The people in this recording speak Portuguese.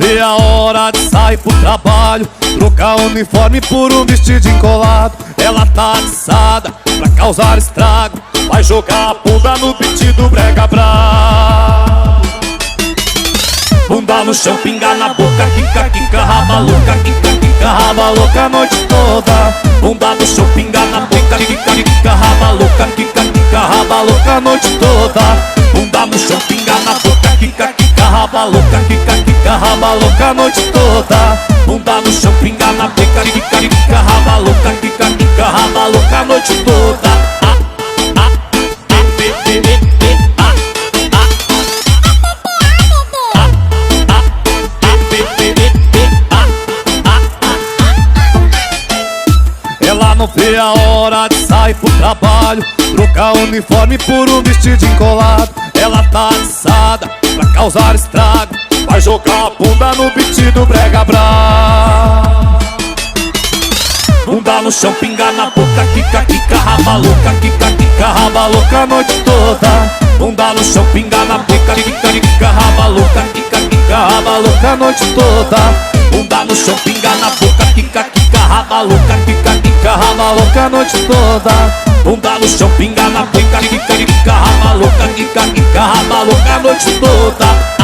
vê a hora de sair pro trabalho, trocar o uniforme por um vestidinho colado. Ela tá atiçada pra causar estrago, vai jogar a bunda no beat do brega brabo. Bunda no chão, pinga na boca, quica, quica, raba louca, quica, quica, raba louca a noite toda. Bunda no chão, pinga na boca, quica, quica, raba louca, quica, quica, raba louca a noite toda. Bunda no chão, pinga na boca, quica, quica, raba louca, quica, quica, raba louca a noite toda. Bunda no chão, pinga na boca, quica, quica, raba louca, quica, quica, raba louca a noite toda. Ela não vê a hora de sair pro trabalho, trocar o uniforme por um vestidinho colado. Ela tá atiçada pra causar estrago, vai jogar a bunda no beat do brega brabo. Bunda no chão, pinga na boca, quica, quica, raba louca, quica, quica, raba louca a noite toda. Bunda no chão, pinga na boca, quica, quica, raba louca, quica, quica, raba louca a noite toda. Bunda no chão, pinga na boca, quica, quica, raba louca, quica, quica, raba louca a noite toda. Bunda no chão, pinga na boca, quica, quica, raba louca, quica, quica, raba louca a noite toda.